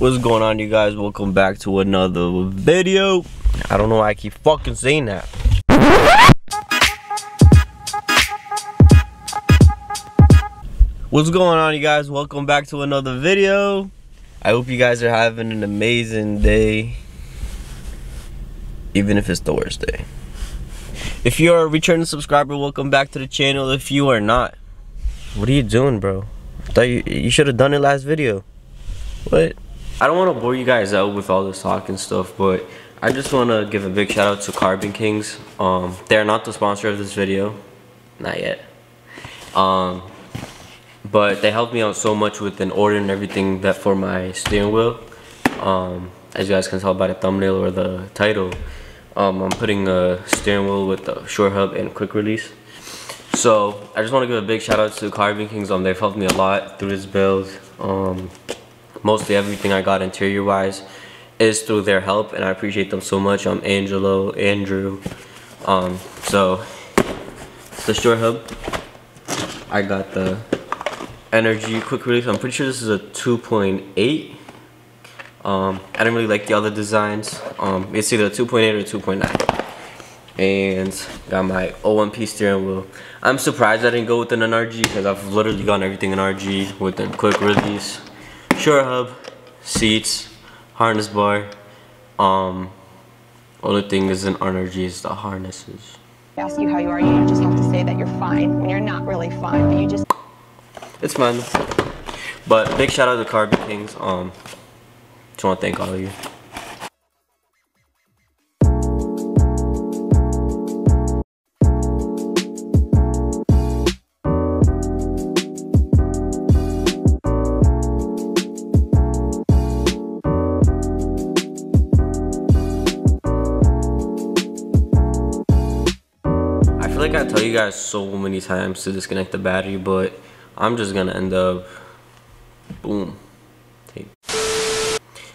What's going on, you guys? Welcome back to another video. I don't know why I keep fucking saying that. What's going on, you guys? Welcome back to another video. I hope you guys are having an amazing day, even if it's the worst day. If you're a returning subscriber, welcome back to the channel. If you are not, what are you doing, bro? I thought you should have done it last video. What? I don't want to bore you guys out with all this talk and stuff, but I just want to give a big shout out to Carbon Kings. They're not the sponsor of this video, not yet. But they helped me out so much with an order and everything that for my steering wheel. As you guys can tell by the thumbnail or the title, I'm putting a steering wheel with the Shore Hub and quick release. So I just want to give a big shout out to Carbon Kings. They've helped me a lot through this build. Mostly everything I got interior wise is through their help, and I appreciate them so much. Angelo, Andrew. So the Shore Hub, I got the Energy quick release. I'm pretty sure this is a 2.8. I didn't really like the other designs. It's either a 2.8 or a 2.9. And got my O1P steering wheel. I'm surprised I didn't go with an NRG because I've literally gotten everything in RG with a quick release, Shore Hub, seats, harness bar. Only thing is in NRG is the harnesses. Ask you how you are, you just have to say that you're fine when you're not really fine, but you just... It's fun. But big shout out to Carbon Kings. Just want to thank all of you. I feel like I tell you guys so many times to disconnect the battery, but I'm just gonna end up, boom, tape.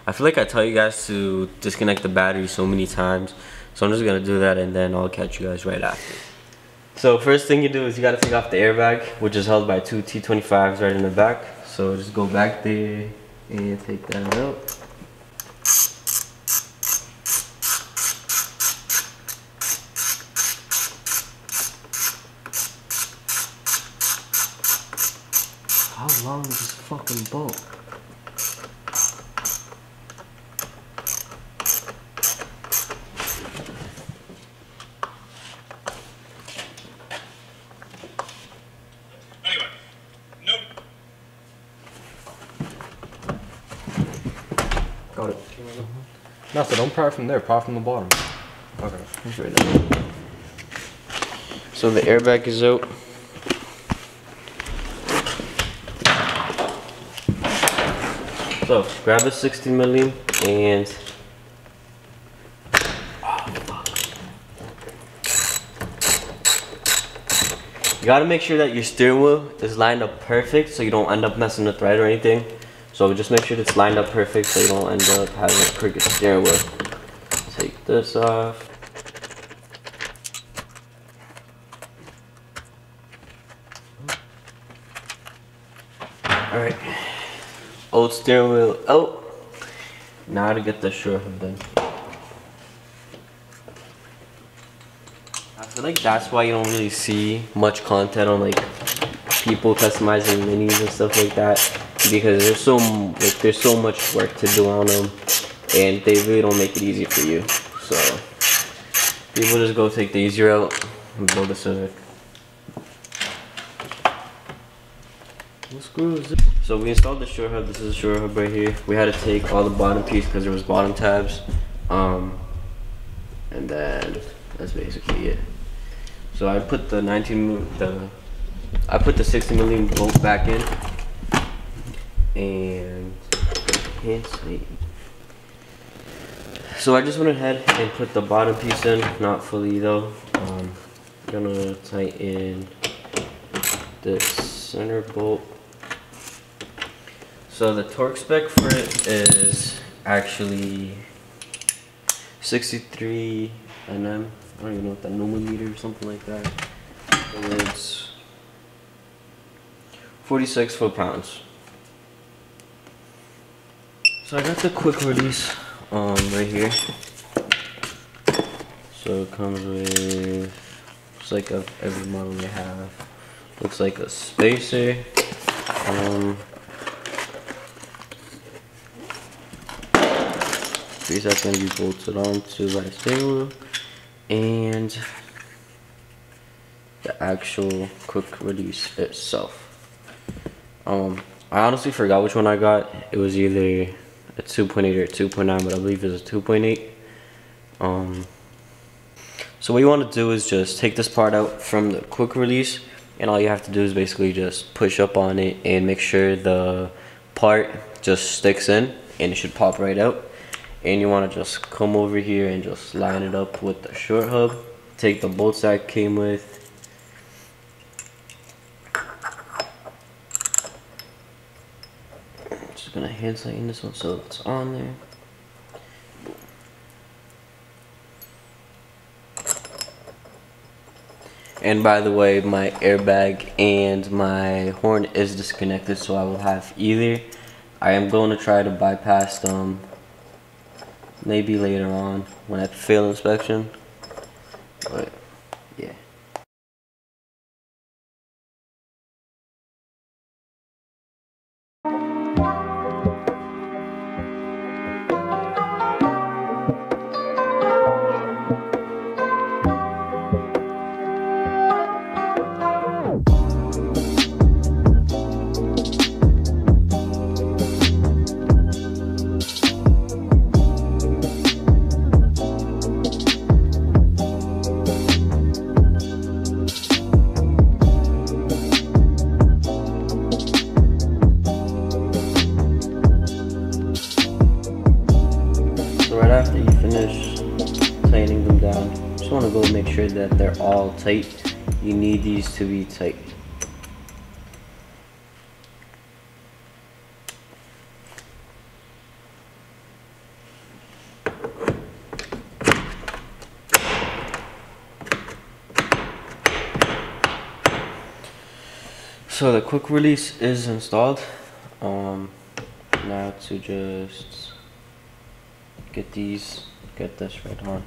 I feel like I tell you guys to disconnect the battery so many times, so I'm just gonna do that and then I'll catch you guys right after. So first thing you do is you gotta take off the airbag, which is held by two T25s right in the back. So just go back there and take that out. How long is this fucking bolt? Anyway, nope. Got it. No, so don't pry from there, pry from the bottom. Okay. It's right now. So the airbag is out. So grab a 60 milli and you gotta make sure that your steering wheel is lined up perfect so you don't end up messing the thread or anything. So just make sure it's lined up perfect so you don't end up having a crooked steering wheel. Take this off. Alright. Old steering wheel out. Now to get the Shore Hub done. I feel like that's why you don't really see much content on like people customizing minis and stuff like that, because there's so much work to do on them, and they really don't make it easy for you. So people just go take the easy route and build a Civic. What screw is this? So we installed the Shore Hub. This is the Shore Hub right here. We had to take all the bottom piece because there was bottom tabs, and then that's basically it. So I put the 60 millimeter bolt back in, and can't see. So I just went ahead and put the bottom piece in, not fully though. I'm gonna tighten the center bolt. So the torque spec for it is actually 63 Nm. I don't even know what that millimeter or something like that. And it's 46 foot-pounds. So I got the quick release right here. So it comes with, it's like every model they have. Looks like a spacer. These are going to be bolted onto by the steering wheel, and the actual quick release itself. I honestly forgot which one I got. It was either a 2.8 or a 2.9, but I believe it was a 2.8. So what you want to do is just take this part out from the quick release, and all you have to do is basically just push up on it and make sure the part just sticks in, and it should pop right out. And you want to just come over here and just line it up with the short hub. Take the bolts that came with. Just gonna hand tighten this one so it's on there. And by the way, my airbag and my horn is disconnected, so I will have either. I am going to try to bypass them maybe later on when I fail inspection, but yeah. Right after you finish tightening them down, just want to go make sure that they're all tight. You need these to be tight. So the quick release is installed. Now to just get this right on.